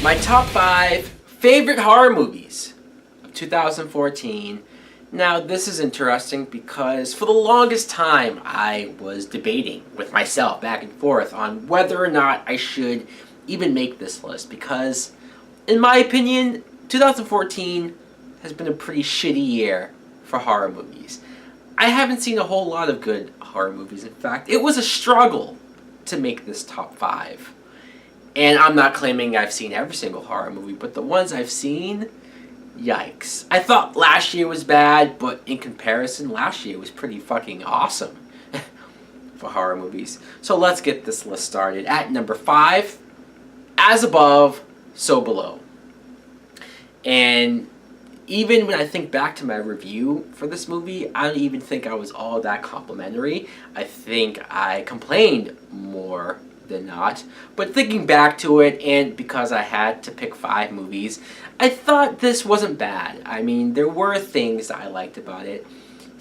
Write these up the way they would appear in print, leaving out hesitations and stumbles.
My top 5 favorite horror movies of 2014. Now, this is interesting because for the longest time I was debating with myself back and forth on whether or not I should even make this list because, in my opinion, 2014 has been a pretty shitty year for horror movies. I haven't seen a whole lot of good horror movies. In fact, it was a struggle to make this top 5. And I'm not claiming I've seen every single horror movie, but the ones I've seen, yikes. I thought last year was bad, but in comparison, last year was pretty fucking awesome for horror movies. So let's get this list started. At number 5, As Above, So Below. And even when I think back to my review for this movie, I don't even think I was all that complimentary. I think I complained more than not. But thinking back to it, and because I had to pick 5 movies, I thought this wasn't bad. I mean, there were things that I liked about it.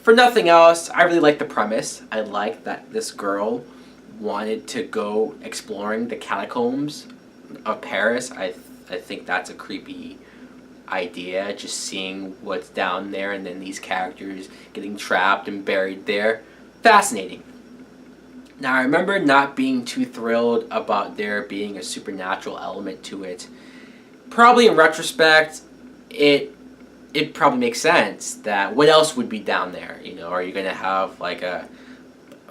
For nothing else, I really liked the premise. I liked that this girl wanted to go exploring the catacombs of Paris. I think that's a creepy idea, just seeing what's down there and then these characters getting trapped and buried there. Fascinating. Now, I remember not being too thrilled about there being a supernatural element to it. Probably in retrospect, it probably makes sense that what else would be down there? You know, are you going to have like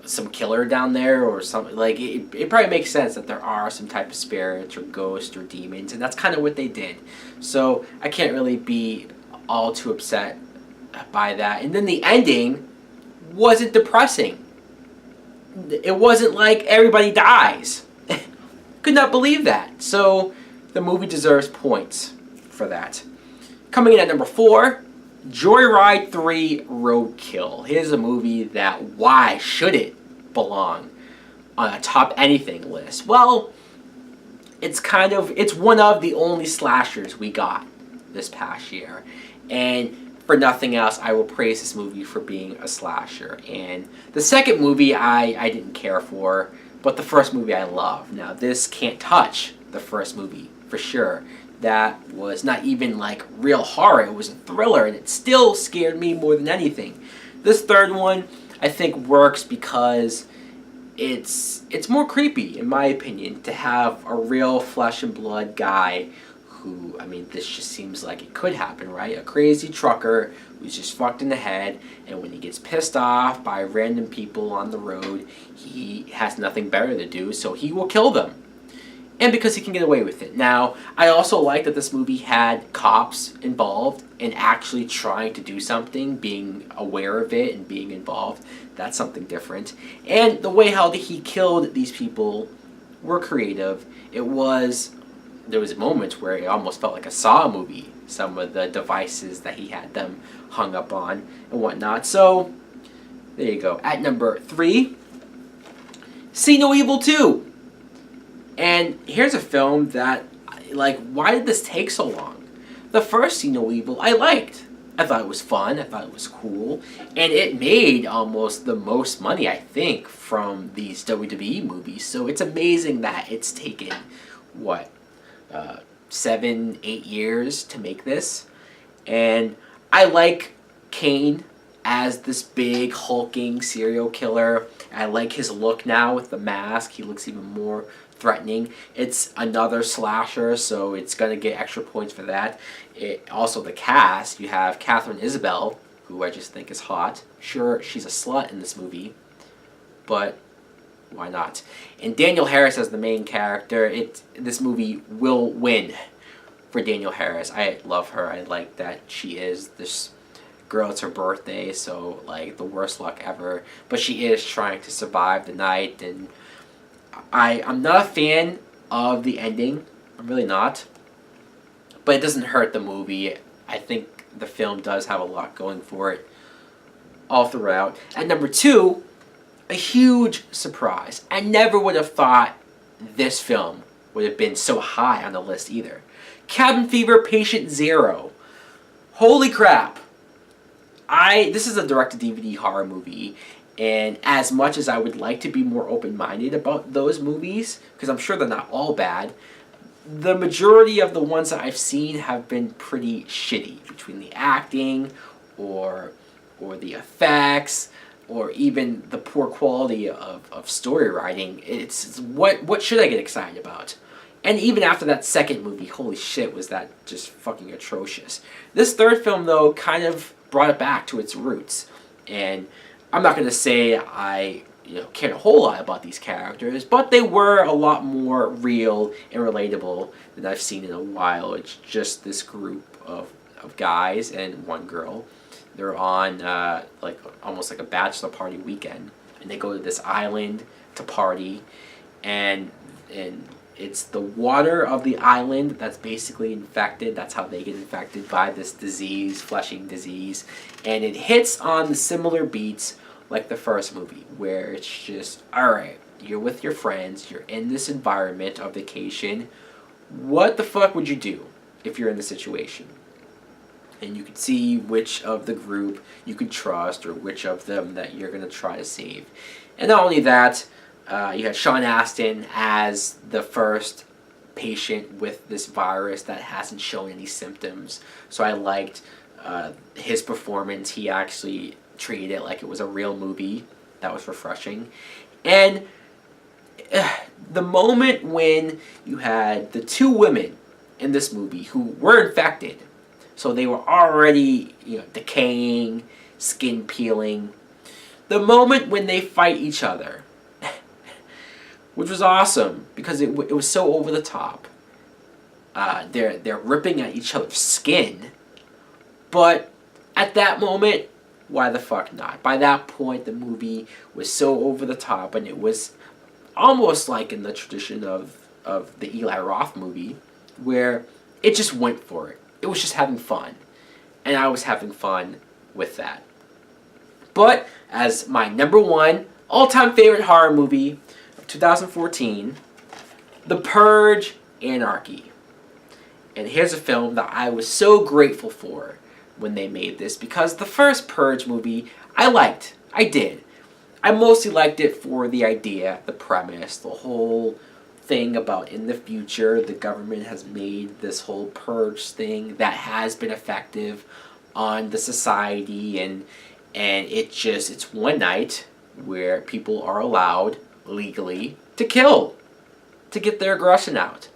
some killer down there or something? Like, it probably makes sense that there are some type of spirits or ghosts or demons, and that's kind of what they did. So I can't really be all too upset by that. And then the ending wasn't depressing. It wasn't like everybody dies. Could not believe that. So the movie deserves points for that. Coming in at number 4, Joyride 3 Roadkill. Here's a movie that, why should it belong on a top anything list? Well, it's one of the only slashers we got this past year. And for nothing else, I will praise this movie for being a slasher. And the second movie I didn't care for, but the first movie I love. Now, this can't touch the first movie, for sure. That was not even like real horror, it was a thriller, and it still scared me more than anything. This third one, I think, works because it's more creepy, in my opinion, to have a real flesh and blood guy who, I mean, this just seems like it could happen, right? A crazy trucker who's just fucked in the head, and when he gets pissed off by random people on the road, he has nothing better to do, so he will kill them. And because he can get away with it. Now, I also like that this movie had cops involved and actually trying to do something, being aware of it and being involved. That's something different. And the way how he killed these people were creative. There was moments where it almost felt like a Saw movie, some of the devices that he had them hung up on and whatnot. So, there you go. At number 3, See No Evil 2. And here's a film that, like, why did this take so long? The first See No Evil I liked. I thought it was fun, I thought it was cool, and it made almost the most money, I think, from these WWE movies. So it's amazing that it's taken, 7, 8 years to make this. And I like Kane as this big hulking serial killer. I like his look now with the mask. He looks even more threatening. It's another slasher, so it's going to get extra points for that. Also, the cast, you have Catherine Isabelle, who I just think is hot. Sure, she's a slut in this movie, but why not? And Danielle Harris as the main character. This movie will win for Danielle Harris. I love her. I like that she is this girl. It's her birthday, so like the worst luck ever. But she is trying to survive the night, and I'm not a fan of the ending. I'm really not. But it doesn't hurt the movie. I think the film does have a lot going for it all throughout. At number 2, a huge surprise. I never would have thought this film would have been so high on the list either. Cabin Fever Patient Zero. Holy crap. This is a direct-to-DVD horror movie, and as much as I would like to be more open-minded about those movies, because I'm sure they're not all bad, the majority of the ones that I've seen have been pretty shitty, between the acting or the effects or even the poor quality of story writing. It's what should I get excited about? And even after that second movie, holy shit, was that just fucking atrocious. This third film, though, kind of brought it back to its roots. And I'm not going to say I cared a whole lot about these characters, but they were a lot more real and relatable than I've seen in a while. It's just this group of guys and one girl. They're on like almost like a bachelor party weekend, and they go to this island to party, and it's the water of the island that's basically infected. That's how they get infected by this disease, Flushing disease. And it hits on the similar beats like the first movie, where it's just, alright, you're with your friends, you're in this environment of vacation. What the fuck would you do if you're in this situation? And you could see which of the group you could trust or which of them that you're going to try to save. And not only that, you had Sean Astin as the first patient with this virus that hasn't shown any symptoms. So I liked his performance. He actually treated it like it was a real movie. That was refreshing. And the moment when you had the two women in this movie who were infected, so they were already decaying, skin peeling. The moment when they fight each other, which was awesome because it was so over the top. They're ripping at each other's skin, but at that moment, why the fuck not? By that point, the movie was so over the top, and it was almost like in the tradition of the Eli Roth movie, where it just went for it. It was just having fun, and I was having fun with that. But as my number one all-time favorite horror movie of 2014, The Purge, Anarchy. And here's a film that I was so grateful for when they made this, because the first Purge movie I liked. I did. I mostly liked it for the idea, the premise, the whole thing about in the future the government has made this whole purge thing that has been effective on the society, and it's one night where people are allowed legally to kill, to get their aggression out.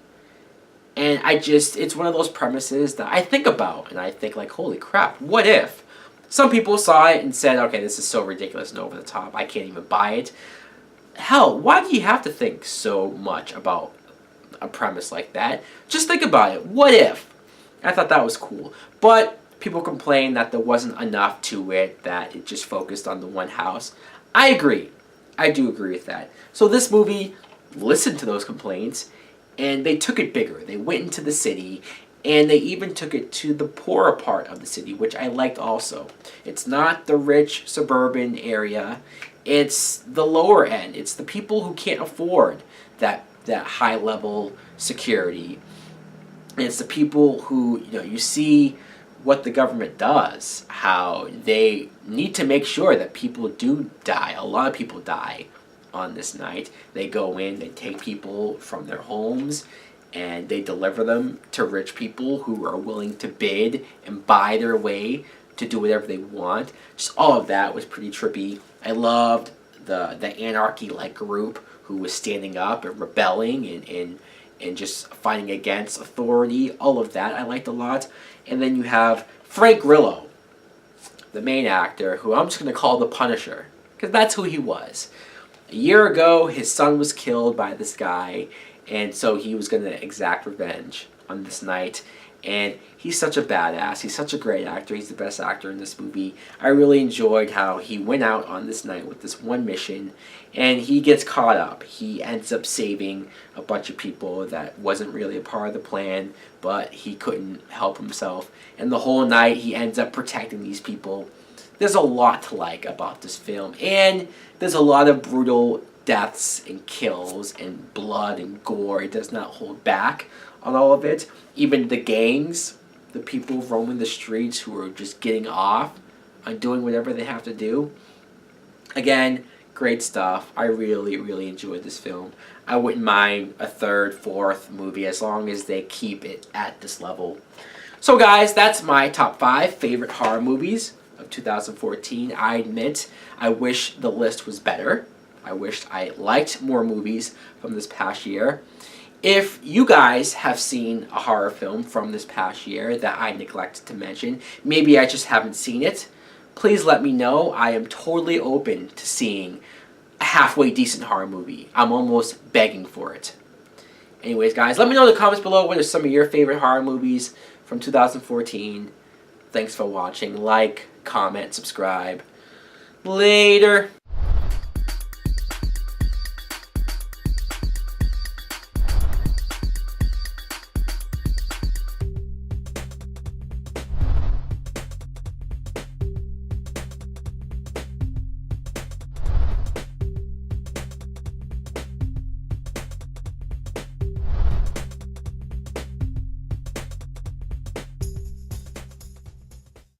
And it's one of those premises that I think about, and I think like, holy crap, what if? Some people saw it and said, okay, this is so ridiculous and over the top, I can't even buy it. Hell, why do you have to think so much about a premise like that? Just think about it. What if? I thought that was cool. But people complain that there wasn't enough to it, that it just focused on the one house. I agree. I do agree with that. So this movie listened to those complaints, and they took it bigger. They went into the city, and they even took it to the poorer part of the city, which I liked also. It's not the rich suburban area. It's the lower end. It's the people who can't afford that high-level security. And it's the people who, you see what the government does, how they need to make sure that people do die. A lot of people die on this night. They go in, they take people from their homes, and they deliver them to rich people who are willing to bid and buy their way to do whatever they want. Just all of that was pretty trippy. I loved the Anarchy-like group who was standing up and rebelling and just fighting against authority. All of that I liked a lot. And then you have Frank Grillo, the main actor, who I'm just going to call the Punisher, because that's who he was. A year ago, his son was killed by this guy, and so he was going to exact revenge on this night. And he's such a badass. He's such a great actor. He's the best actor in this movie. I really enjoyed how he went out on this night with this one mission, and he gets caught up. He ends up saving a bunch of people that wasn't really a part of the plan, but he couldn't help himself. And the whole night, he ends up protecting these people. There's a lot to like about this film, and there's a lot of brutal deaths and kills and blood and gore. It does not hold back on all of it. Even the gangs, the people roaming the streets who are just getting off on doing whatever they have to do. Again, great stuff. I really, really enjoyed this film. I wouldn't mind a third, fourth movie as long as they keep it at this level. So guys, that's my top 5 favorite horror movies of 2014. I admit, I wish the list was better. I wished I liked more movies from this past year. If you guys have seen a horror film from this past year that I neglected to mention, maybe I just haven't seen it, please let me know. I am totally open to seeing a halfway decent horror movie. I'm almost begging for it. Anyways, guys, let me know in the comments below what are some of your favorite horror movies from 2014. Thanks for watching. Like, comment, subscribe. Later.